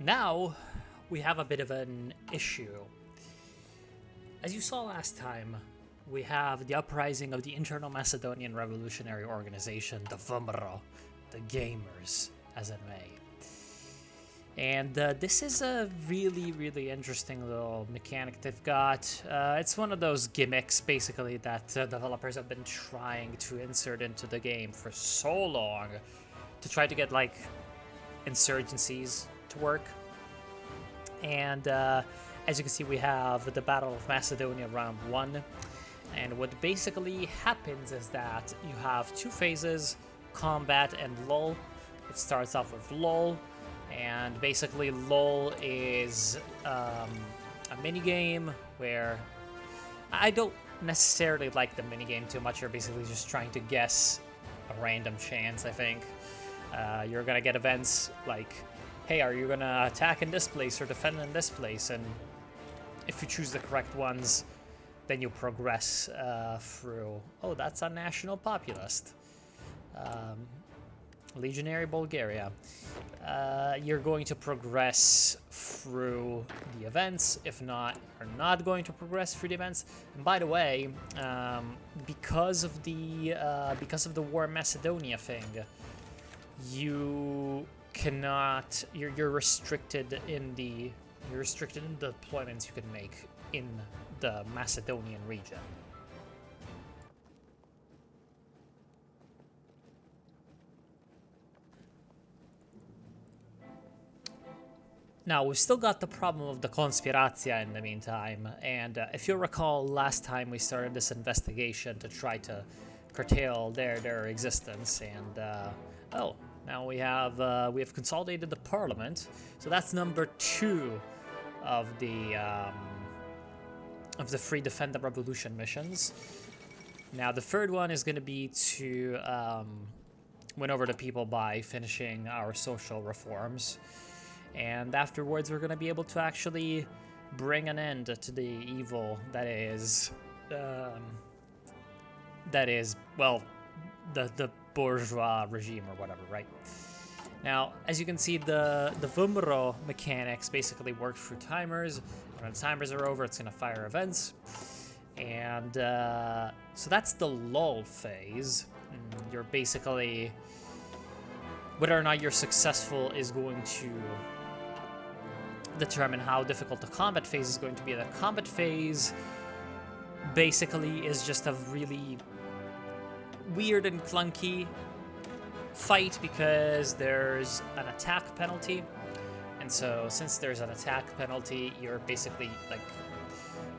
Now, we have a bit of an issue. As you saw last time, we have the uprising of the Internal Macedonian Revolutionary Organization, the VMRO, the Gamers, as it may. And this is a really interesting little mechanic they've got. It's one of those gimmicks, basically, that developers have been trying to insert into the game for so long to try to get, like, insurgencies to work. And as you can see, we have the Battle of Macedonia round 1. And what basically happens is that you have two phases, combat and lull. It starts off with lull. And basically, lull is a minigame where I don't necessarily like the minigame too much. You're basically just trying to guess a random chance, I think. You're going to get events like, hey, are you going to attack in this place or defend in this place? And if you choose the correct ones, then you progress through... Oh, that's a national populist. Legionary Bulgaria. You're going to progress through the events. If not, you're not going to progress through the events. And by the way, because of the War in Macedonia thing, you cannot. You're restricted in the deployments you can make in the Macedonian region. Now, we've still got the problem of the Conspiratia in the meantime, and if you'll recall, last time we started this investigation to try to curtail their existence, and oh, now we have consolidated the parliament, so that's number 2 of the Free Defend the Revolution missions. Now, the third one is going to be to win over the people by finishing our social reforms. And afterwards, we're going to be able to actually bring an end to the evil that is, well, the bourgeois regime or whatever, right? Now, as you can see, the VMRO mechanics basically work through timers. When the timers are over, it's going to fire events. And so that's the lull phase. You're basically... Whether or not you're successful is going to determine how difficult the combat phase is going to be. The combat phase basically is just a really weird and clunky fight because there's an attack penalty. And so since there's an attack penalty, you're basically like,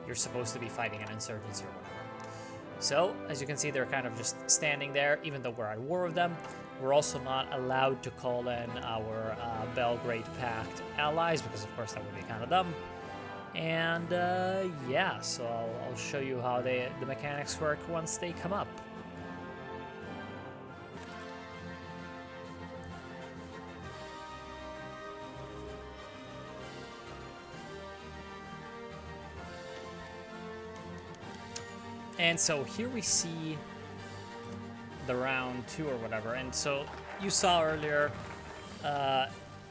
you're supposed to be fighting an insurgency or whatever. So as you can see, they're kind of just standing there, even though we're at war with them. We're also not allowed to call in our Belgrade Pact allies, because of course that would be kind of dumb. And yeah, so I'll show you how the mechanics work once they come up. And so here we see the round 2 or whatever, and so you saw earlier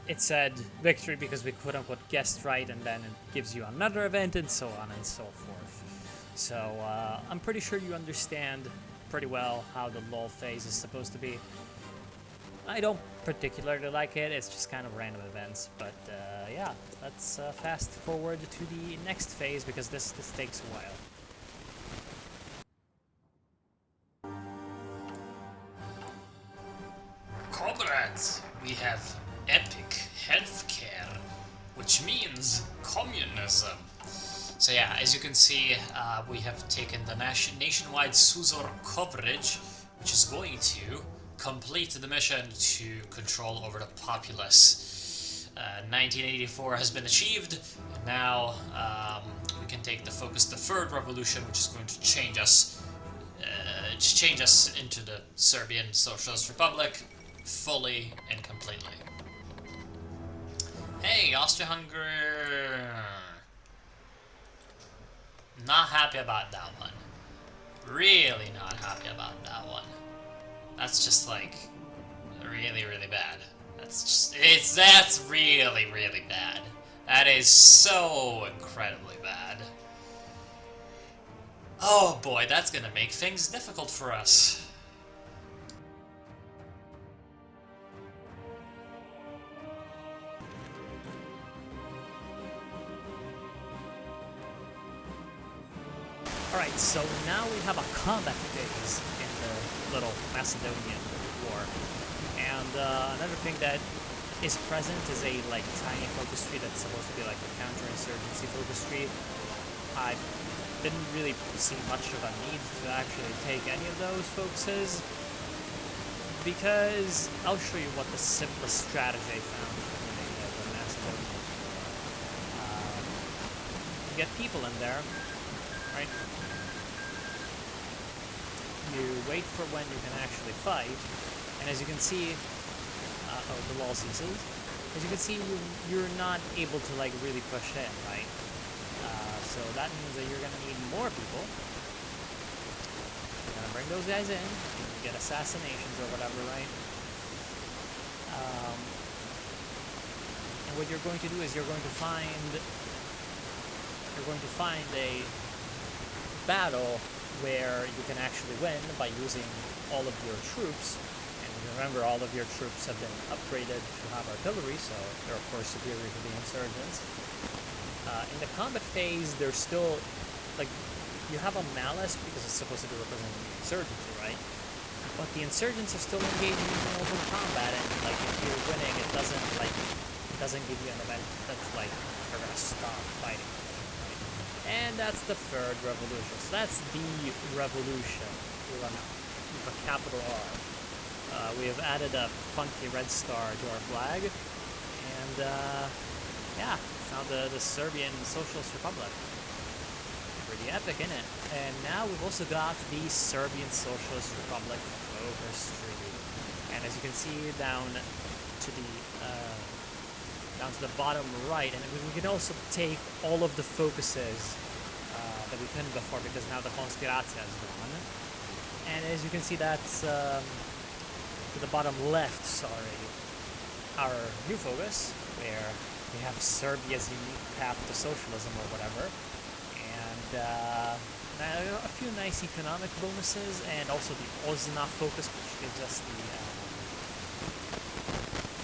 it said victory because we quote-unquote guessed right, and then it gives you another event and so on and so forth. So I'm pretty sure you understand pretty well how the lull phase is supposed to be. I don't particularly like it, it's just kind of random events, but yeah, let's fast forward to the next phase because this takes a while. Comrades, we have epic healthcare, which means communism. So yeah, as you can see, we have taken the nationwide SUSOR coverage, which is going to complete the mission to control over the populace. 1984 has been achieved, and now we can take the focus, the third revolution, which is going to change us into the Serbian Socialist Republic. Fully and completely. Hey, Austria-Hungary. Not happy about that one. Really not happy about that one. That's just like really bad. That's really, really bad. That is so incredibly bad. Oh boy, that's gonna make things difficult for us. Alright, so now we have a combat phase in the little Macedonian war. And another thing that is present is a tiny focus tree that's supposed to be like a counterinsurgency focus tree. I didn't really see much of a need to actually take any of those focuses, because I'll show you what the simplest strategy I found for the Macedonian war. You get people in there, right? You wait for when you can actually fight, and as you can see, the wall ceases. As you can see, you're not able to really push in, right? So that means that you're gonna need more people. You're gonna bring those guys in, you get assassinations or whatever, right? And what you're going to do is you're going to find a battle where you can actually win by using all of your troops. And remember, all of your troops have been upgraded to have artillery, so they're of course superior to the insurgents. In the combat phase, they're still, you have a malice because it's supposed to be representing the insurgency, right? But the insurgents are still engaging in open combat, and if you're winning, it doesn't give you an event that's you're gonna stop fighting. And that's the third revolution. So that's the revolution with a capital R. We have added a funky red star to our flag. And yeah, it's now the Serbian Socialist Republic. Pretty epic, isn't it? And now we've also got the Serbian Socialist Republic focus tree. And as you can see down to the bottom right, and we can also take all of the focuses that we couldn't before, because now the Konspiracja is gone. And as you can see, that's to the bottom left, our new focus, where we have Serbia's unique path to socialism or whatever, and a few nice economic bonuses, and also the Ozna focus, which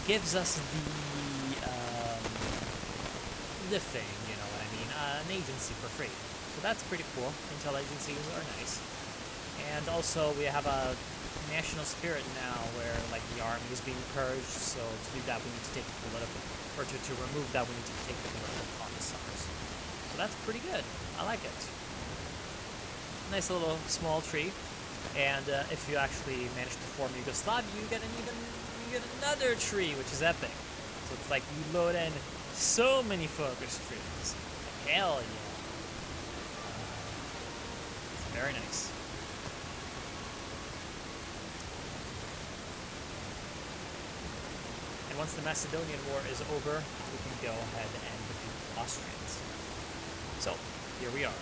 gives us the thing, you know what I mean, an agency for free. So that's pretty cool. Intel agencies are nice. And also we have a national spirit now where the army is being purged, so to do that we need to take the political, or to remove that we need to take the political commissars. So that's pretty good. I like it. Nice little small tree. And if you actually manage to form Yugoslavia, you get another tree, which is epic. So it's you load in so many focus trees. Hell yeah. It's very nice. And once the Macedonian War is over, we can go ahead and defeat the Austrians. So, here we are.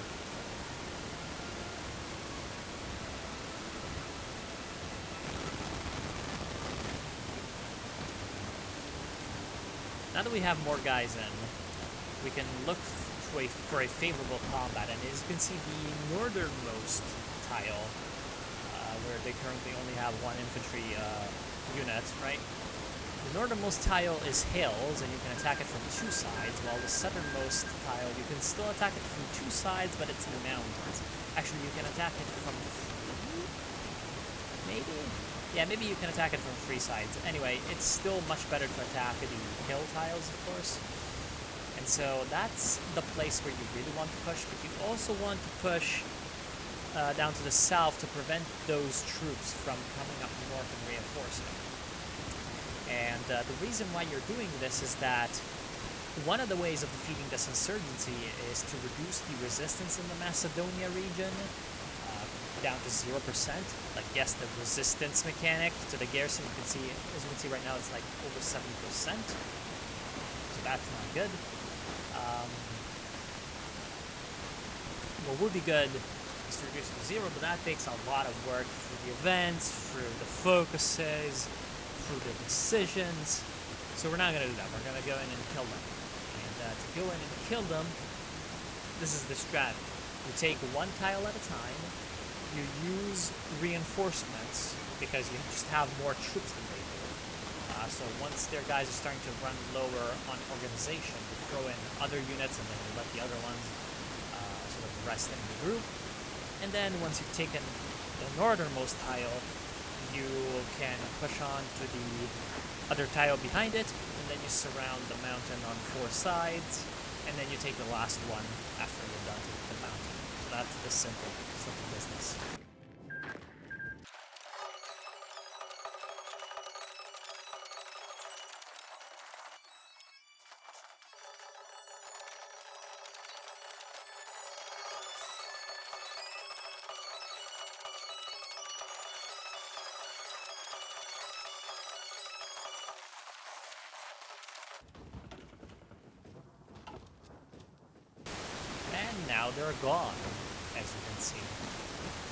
Now that we have more guys in, we can look for a favorable combat, and as you can see, the northernmost tile, where they currently only have one infantry unit, right? The northernmost tile is hills, and you can attack it from two sides, while the southernmost tile, you can still attack it from two sides, but it's mountains. Actually, you can attack it from three? Maybe? Yeah, maybe you can attack it from three sides. Anyway, it's still much better to attack the hill tiles, of course. And so that's the place where you really want to push, but you also want to push down to the south to prevent those troops from coming up north and reinforcing. And the reason why you're doing this is that one of the ways of defeating this insurgency is to reduce the resistance in the Macedonia region down to 0%. Yes, the resistance mechanic to the garrison, as you can see right now, it's over 70%. So that's not good. What would be good is to reduce it to 0, but that takes a lot of work through the events, through the focuses, through the decisions. So we're not going to do that. We're going to go in and kill them. And to go in and kill them, this is the strategy. You take one tile at a time. You use reinforcements because you just have more troops than they do. So once their guys are starting to run lower on organization, you throw in other units and then you let the other ones sort of rest in the group. And then once you've taken the northernmost tile, you can push on to the other tile behind it, and then you surround the mountain on 4 sides, and then you take the last one after you're done to the mountain. So that's the simple business. Now they're gone, as you can see.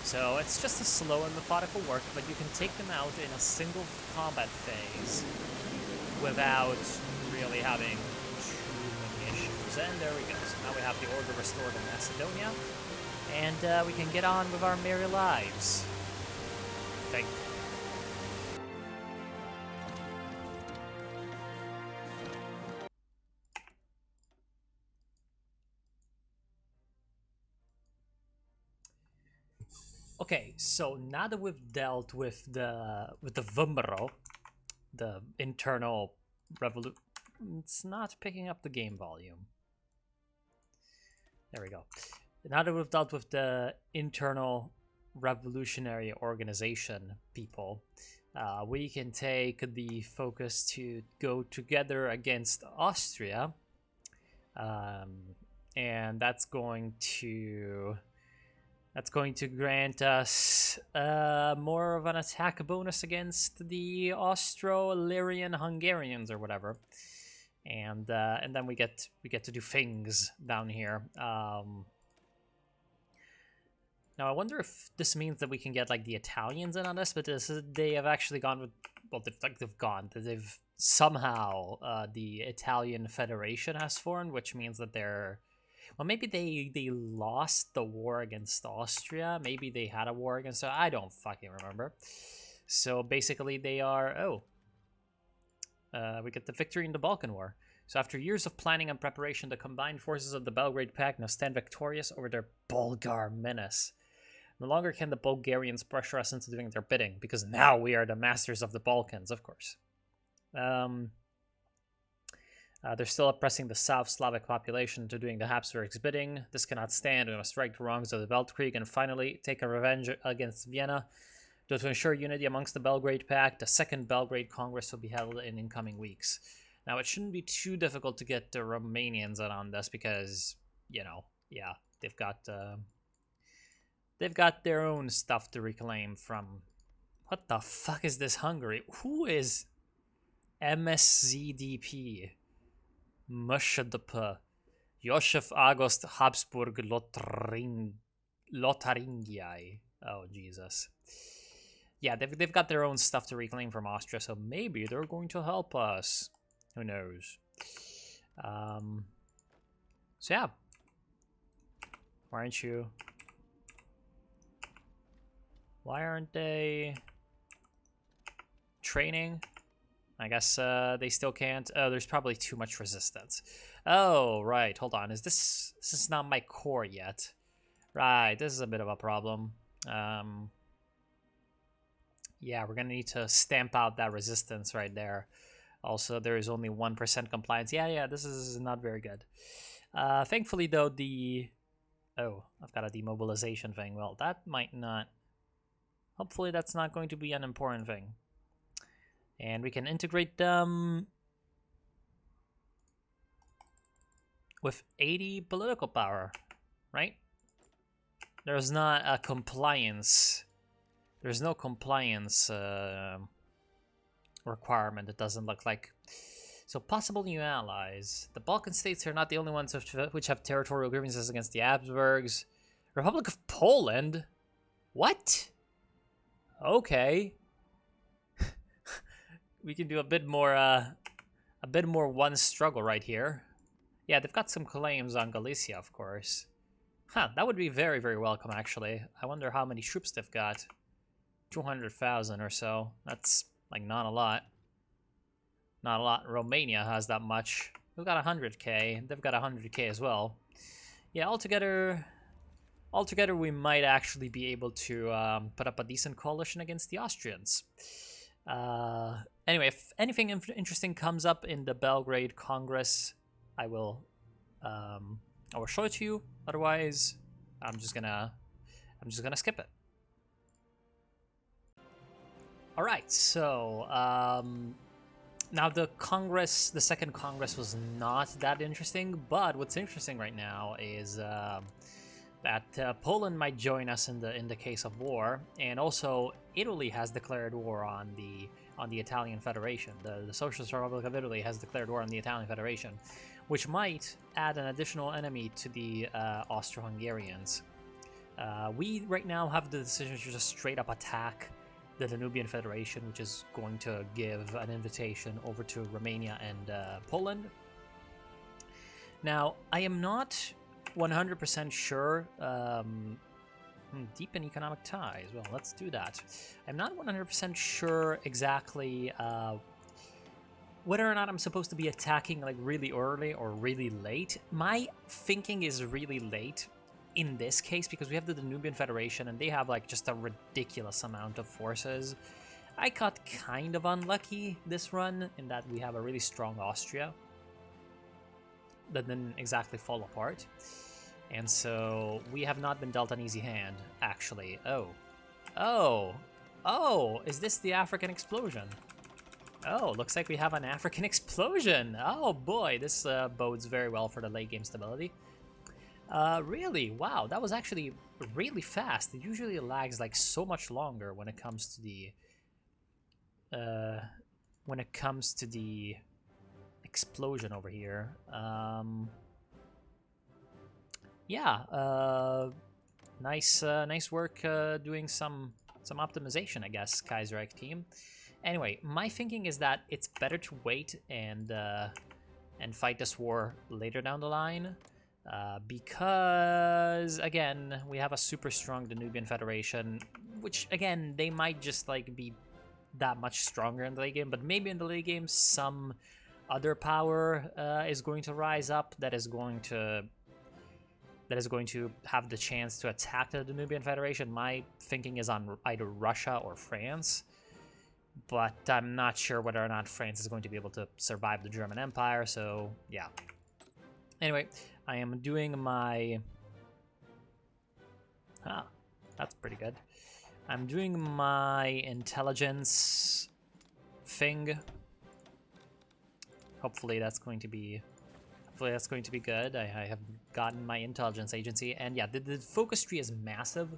So it's just a slow and methodical work, but you can take them out in a single combat phase without really having too many issues. And there we go. So now we have the order restored in Macedonia, and we can get on with our merry lives. Thankfully. Okay, so now that we've dealt with the VMRO, the internal revolution, it's not picking up the game volume. There we go. Now that we've dealt with the internal revolutionary organization people, we can take the focus to go together against Austria, and that's going to grant us more of an attack bonus against the Austro-Illyrian Hungarians or whatever, and then we get to do things down here. Now I wonder if this means that we can get like the Italians in on this, but they have actually gone with, well, they've somehow the Italian Federation has formed, which means that they're, well, maybe they lost the war against Austria. Maybe they had a war against, I don't fucking remember. So basically they are, we get the victory in the Balkan War. So after years of planning and preparation, the combined forces of the Belgrade Pact now stand victorious over their Bulgar menace. No longer can the Bulgarians pressure us into doing their bidding, because now we are the masters of the Balkans, of course. They're still oppressing the South Slavic population into doing the Habsburgs' bidding. This cannot stand. We must right the wrongs of the Weltkrieg and finally take a revenge against Vienna. To ensure unity amongst the Belgrade Pact, the Second Belgrade Congress will be held in incoming weeks. Now, it shouldn't be too difficult to get the Romanians in on this because, you know, yeah, they've got their own stuff to reclaim from. What the fuck is this Hungary? Who is MSZDP? Mshadp. Joseph August Habsburg Lotharingiae. Oh, Jesus. Yeah, they've got their own stuff to reclaim from Austria, so maybe they're going to help us. Who knows? So yeah. Why aren't you? Why aren't they training? I guess they still can't. Oh, there's probably too much resistance. Oh, right. Hold on. This is not my core yet. Right. This is a bit of a problem. Yeah, we're gonna need to stamp out that resistance right there. Also, there is only 1% compliance. Yeah, this is not very good. Thankfully, though, oh, I've got a demobilization thing. Well, that might not. Hopefully, that's not going to be an important thing. And we can integrate them with 80 political power, right? There's not a compliance. There's no compliance requirement, it doesn't look like. So possible new allies. The Balkan states are not the only ones which have territorial grievances against the Habsburgs. Republic of Poland? What? Okay. We can do a bit more a bit more one struggle right here. Yeah, they've got some claims on Galicia, of course. Huh, that would be very, very welcome, actually. I wonder how many troops they've got. 200,000 or so. That's, like, not a lot. Not a lot. Romania has that much. We've got 100k. They've got 100k as well. Yeah, altogether we might actually be able to put up a decent coalition against the Austrians. Anyway, if anything interesting comes up in the Belgrade Congress, I will show it to you. Otherwise, I'm just gonna skip it. All right, so now the second Congress was not that interesting, but what's interesting right now is that Poland might join us in the case of war, and also Italy has declared war on the Italian Federation. The Socialist Republic of Italy has declared war on the Italian Federation, which might add an additional enemy to the Austro-Hungarians. We right now have the decision to just straight up attack the Danubian Federation, which is going to give an invitation over to Romania and Poland. Now, I am not 100% sure. Deepen economic ties. Well, let's do that. I'm not 100% sure exactly whether or not I'm supposed to be attacking like really early or really late. My thinking is really late in this case because we have the Danubian Federation and they have like just a ridiculous amount of forces. I got kind of unlucky this run in that we have a really strong Austria that didn't exactly fall apart. And so we have not been dealt an easy hand, actually. Oh, is this the African explosion? Oh, looks like we have an African explosion. Oh boy, this bodes very well for the late game stability. Really? Wow, that was actually really fast. It usually lags like so much longer when it comes to the explosion over here. Yeah, nice work doing some optimization, I guess, Kaiserreich team. Anyway, my thinking is that it's better to wait and fight this war later down the line, because again we have a super strong Danubian Federation, which again they might just like be that much stronger in the late game, but maybe in the late game some other power is going to rise up that is going to have the chance to attack the Danubian Federation. My thinking is on either Russia or France, but I'm not sure whether or not France is going to be able to survive the German Empire, so yeah. Anyway, I am doing my... that's pretty good. I'm doing my intelligence thing. Hopefully that's going to be good. I have gotten my intelligence agency, and yeah, the focus tree is massive.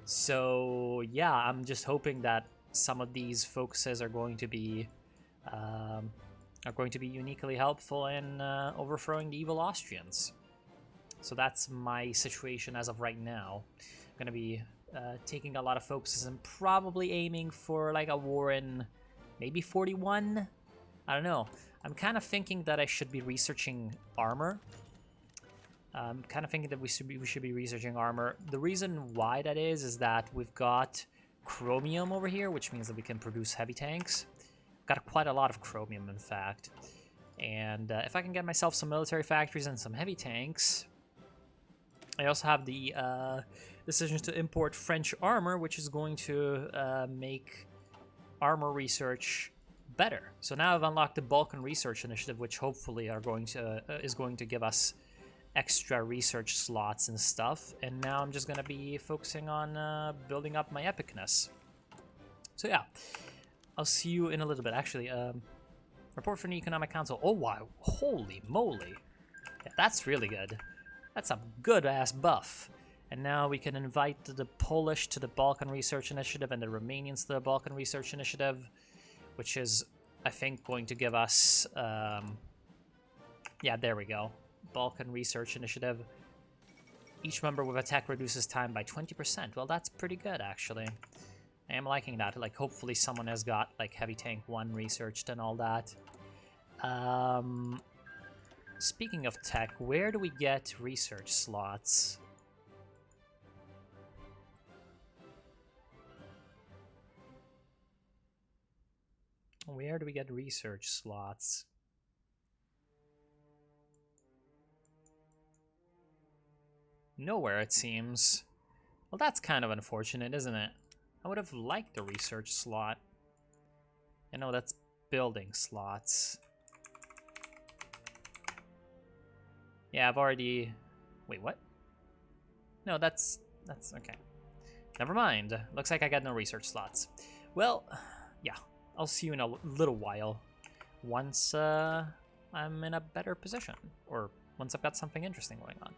So yeah, I'm just hoping that some of these focuses are going to be uniquely helpful in overthrowing the evil Austrians. So that's my situation as of right now. I'm gonna be taking a lot of focuses and probably aiming for like a war in maybe 41. I don't know. I'm kind of thinking that I should be researching armor. I'm kind of thinking that we should be researching armor. The reason why that is that we've got chromium over here, which means that we can produce heavy tanks. Got quite a lot of chromium, in fact. And if I can get myself some military factories and some heavy tanks, I also have the decision to import French armor, which is going to make armor research better. So now I've unlocked the Balkan Research Initiative, which hopefully is going to give us extra research slots and stuff. And now I'm just going to be focusing on building up my epicness. So yeah, I'll see you in a little bit. Actually, report from the Economic Council. Oh wow, holy moly. Yeah, that's really good. That's a good-ass buff. And now we can invite the Polish to the Balkan Research Initiative and the Romanians to the Balkan Research Initiative, which is, I think, going to give us... yeah, there we go. Balkan Research Initiative. Each member with attack reduces time by 20%. Well, that's pretty good, actually. I am liking that. Like, hopefully someone has got, like, Heavy Tank 1 researched and all that. Speaking of tech, where do we get research slots? Where do we get research slots? Nowhere, it seems. Well, that's kind of unfortunate, isn't it? I would have liked a research slot. I know that's building slots. Yeah, I've already... Wait, what? No, that's okay. Never mind. Looks like I got no research slots. Well, yeah. I'll see you in a little while. Once I'm in a better position. Or once I've got something interesting going on.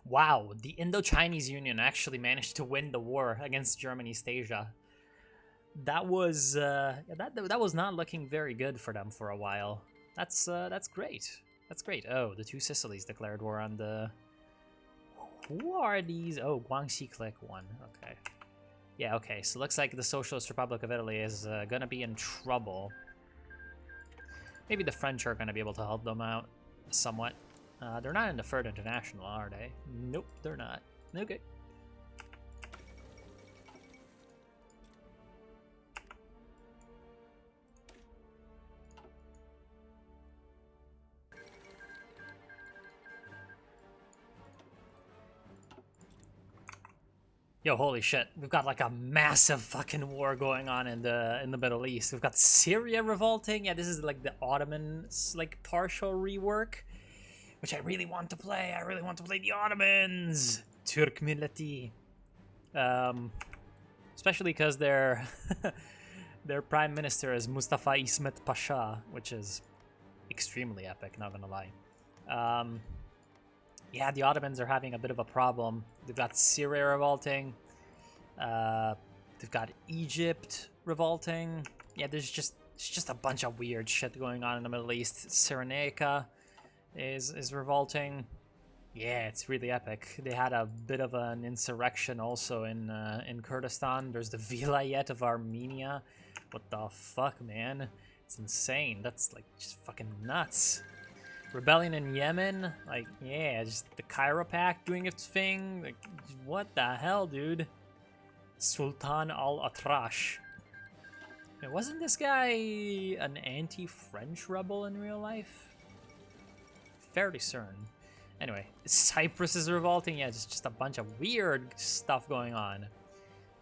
Wow, the Indo-Chinese Union actually managed to win the war against German East Asia. That was that was not looking very good for them for a while. That's great. That's great. Oh, the two Sicilies declared war on the... Who are these? Oh, Guangxi Click won. Okay. Yeah, okay. So looks like the Socialist Republic of Italy is gonna be in trouble. Maybe the French are gonna be able to help them out somewhat. They're not in the Third International, are they? Nope, they're not. Okay. Yo, holy shit. We've got like a massive fucking war going on in the Middle East. We've got Syria revolting. Yeah, this is like the Ottomans like partial rework, which I really want to play. I really want to play the Ottomans. Turk milleti. Especially because their their prime minister is Mustafa Ismet Pasha, which is extremely epic, not gonna lie. Yeah, the Ottomans are having a bit of a problem. They've got Syria revolting. They've got Egypt revolting. Yeah, it's just a bunch of weird shit going on in the Middle East. Cyrenaica is revolting. Yeah, it's really epic. They had a bit of an insurrection also in Kurdistan. There's the Vilayet of Armenia. What the fuck, man? It's insane. That's like just fucking nuts. Rebellion in Yemen, like, yeah, just the Cairo Pact doing its thing. Like, what the hell, dude? Sultan al-Atrash. Wasn't this guy an anti-French rebel in real life? Fairly certain. Anyway, Cyprus is revolting. Yeah, just a bunch of weird stuff going on.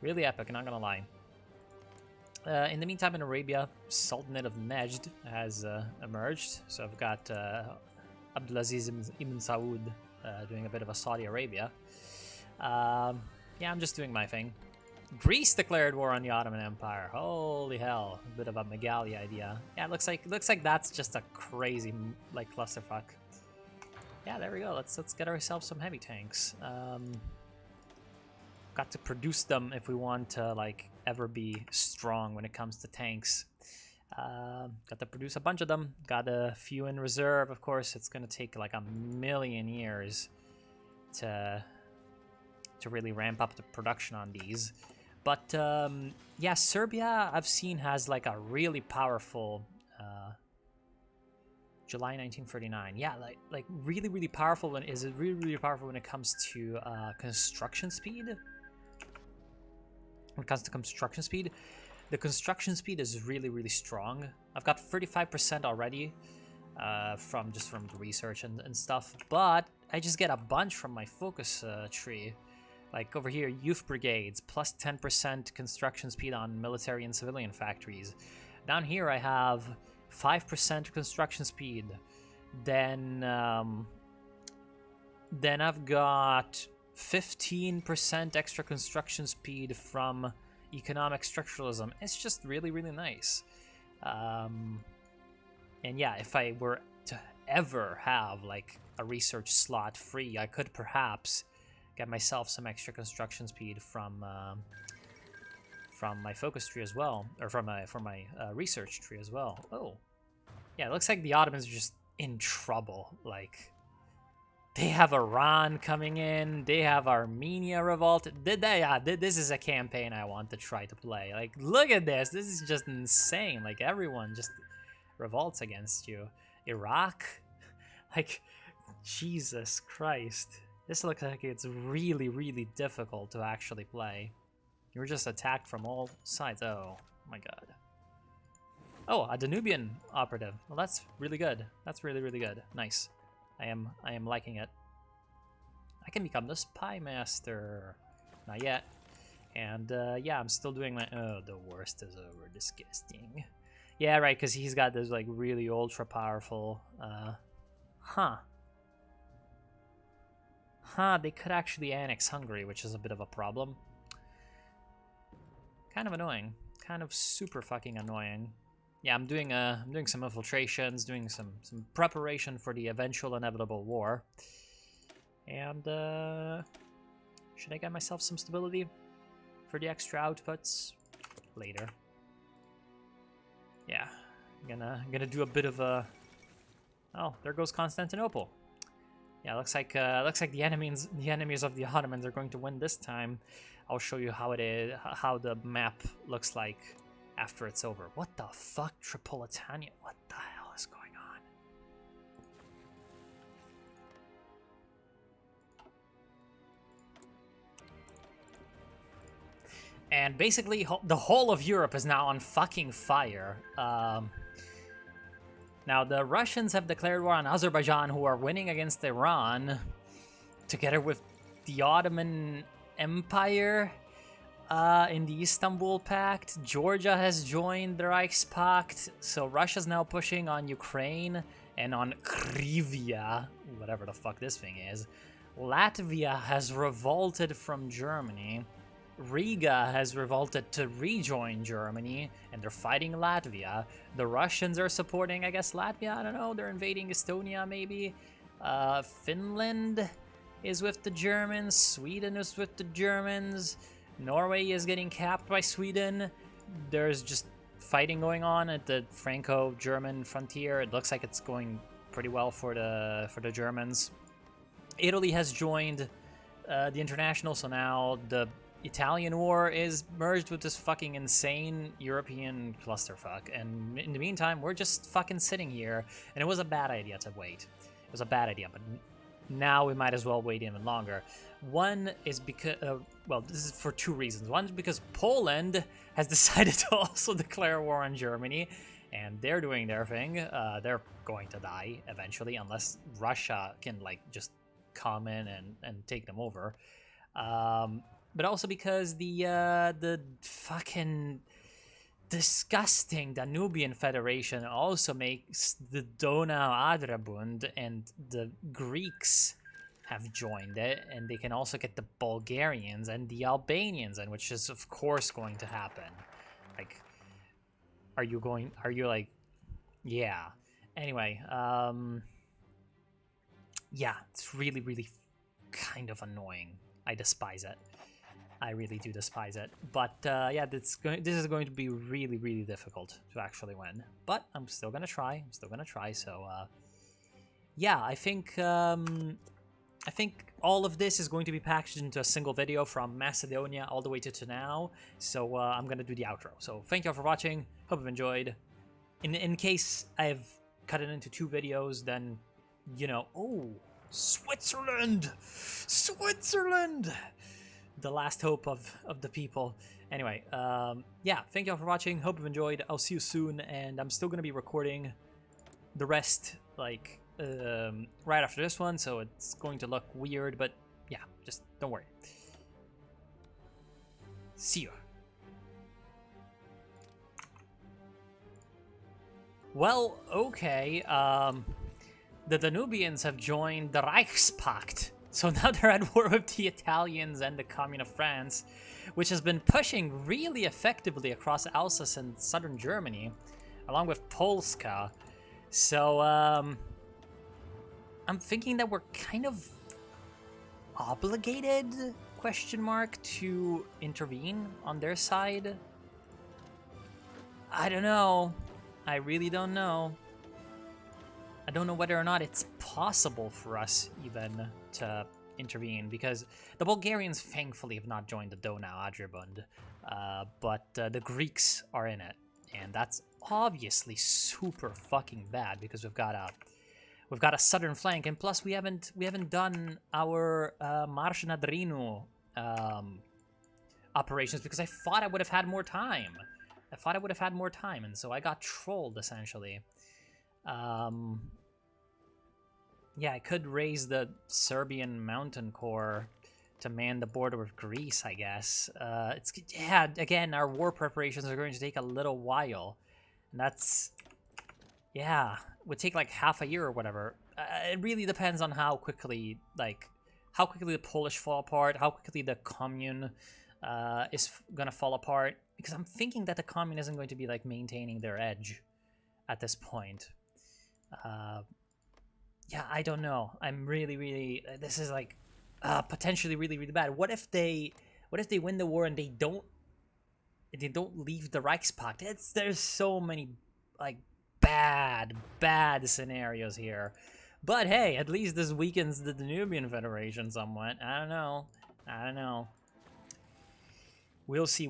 Really epic, not gonna lie. In the meantime, in Arabia, Sultanate of Najd has emerged. So I've got Abdulaziz ibn Saud doing a bit of a Saudi Arabia. Yeah, I'm just doing my thing. Greece declared war on the Ottoman Empire. Holy hell, a bit of a Megali idea. Yeah, it looks like that's just a crazy like clusterfuck. Yeah, there we go. Let's get ourselves some heavy tanks. Got to produce them if we want to like ever be strong when it comes to tanks. Got to produce a bunch of them. Got a few in reserve. Of course, it's gonna take like a million years to really ramp up the production on these. But yeah, Serbia I've seen has like a really powerful July 1939. Yeah, like really powerful. When is it really powerful when it comes to construction speed? When it comes to construction speed, the construction speed is really strong. I've got 35% already. from the research and stuff. But I just get a bunch from my focus tree. Like over here, youth brigades, plus 10% construction speed on military and civilian factories. Down here I have 5% construction speed. Then I've got 15% extra construction speed from economic structuralism. It's just really, really nice. And yeah, if I were to ever have like a research slot free, I could perhaps get myself some extra construction speed from my focus tree as well, or from my research tree as well. Oh, yeah, it looks like the Ottomans are just in trouble. Like, they have Iran coming in, they have Armenia revolted. This is a campaign I want to try to play. Like, look at this. This is just insane. Like, everyone just revolts against you. Iraq? Like, Jesus Christ. This looks like it's really, really difficult to actually play. You're just attacked from all sides. Oh my god. Oh, a Danubian operative. Well, that's really good. That's really, really good. Nice. I am liking it. I can become the spy master. Not yet. And yeah, I'm still doing my... Oh, the worst is over. Disgusting. Yeah, right, because he's got this like really ultra powerful... they could actually annex Hungary, which is a bit of a problem. Kind of annoying. Kind of super fucking annoying. Yeah, I'm doing some infiltrations, doing some preparation for the eventual inevitable war. And should I get myself some stability for the extra outputs later? Yeah, I'm gonna do a bit of a... Oh, there goes Constantinople. Yeah, looks like the enemies of the Ottomans are going to win this time. I'll show you how the map looks like after it's over. What the fuck, Tripolitania? What the hell is going on? And basically, the whole of Europe is now on fucking fire. Now, the Russians have declared war on Azerbaijan, who are winning against Iran, together with the Ottoman Empire in the Istanbul Pact. Georgia has joined the Reichspakt, so Russia's now pushing on Ukraine and on Kryvia, whatever the fuck this thing is. Latvia has revolted from Germany. Riga has revolted to rejoin Germany, and they're fighting Latvia. The Russians are supporting, I guess, Latvia? I don't know. They're invading Estonia, maybe. Finland is with the Germans. Sweden is with the Germans. Norway is getting capped by Sweden. There's just fighting going on at the Franco-German frontier. It looks like it's going pretty well for the Germans. Italy has joined the International, so now the Italian war is merged with this fucking insane European clusterfuck, and in the meantime, we're just fucking sitting here, and it was a bad idea to wait. It was a bad idea, but now we might as well wait even longer. One is because, well, this is for two reasons. One is because Poland has decided to also declare war on Germany, and they're doing their thing. They're going to die eventually, unless Russia can, like, just come in and take them over. But also because the fucking disgusting Danubian Federation also makes the Donau-Adra-Bund, and the Greeks have joined it, and they can also get the Bulgarians and the Albanians, and which is of course going to happen. Like, are you like, yeah. Anyway, yeah, it's really, really kind of annoying. I despise it. I really do despise it. But yeah, this is going to be really, really difficult to actually win. But I'm still gonna try. So yeah, I think all of this is going to be packaged into a single video from Macedonia all the way to now. So I'm gonna do the outro. So thank you all for watching. Hope you've enjoyed. In case I've cut it into two videos, then you know. Oh, Switzerland! The last hope of the people. Anyway, yeah, thank you all for watching. Hope you've enjoyed. I'll see you soon, and I'm still going to be recording the rest like right after this one, so it's going to look weird, but yeah, just don't worry. See you. Well, okay, the Danubians have joined the Reichspakt, so now they're at war with the Italians and the Commune of France, which has been pushing really effectively across Alsace and southern Germany, along with Polska. So, I'm thinking that we're kind of obligated, question mark, to intervene on their side. I don't know. I really don't know. I don't know whether or not it's possible for us even to intervene, because the Bulgarians thankfully have not joined the Donau Adriabund, but the Greeks are in it, and that's obviously super fucking bad because we've got a southern flank, and plus we haven't done our Marsh na Drinu operations because I thought I would have had more time. And so I got trolled essentially. Yeah, I could raise the Serbian Mountain Corps to man the border with Greece, I guess. Yeah, again, our war preparations are going to take a little while. And that's, yeah, would take like half a year or whatever. It really depends on how quickly the Polish fall apart, how quickly the Commune is gonna fall apart. Because I'm thinking that the Commune isn't going to be like maintaining their edge at this point. Yeah, I don't know. I'm really, this is like potentially really bad. What if they win the war and they don't leave the Reichspakt? There's so many like bad scenarios here. But hey, at least this weakens the Danubian Federation somewhat. I don't know. We'll see.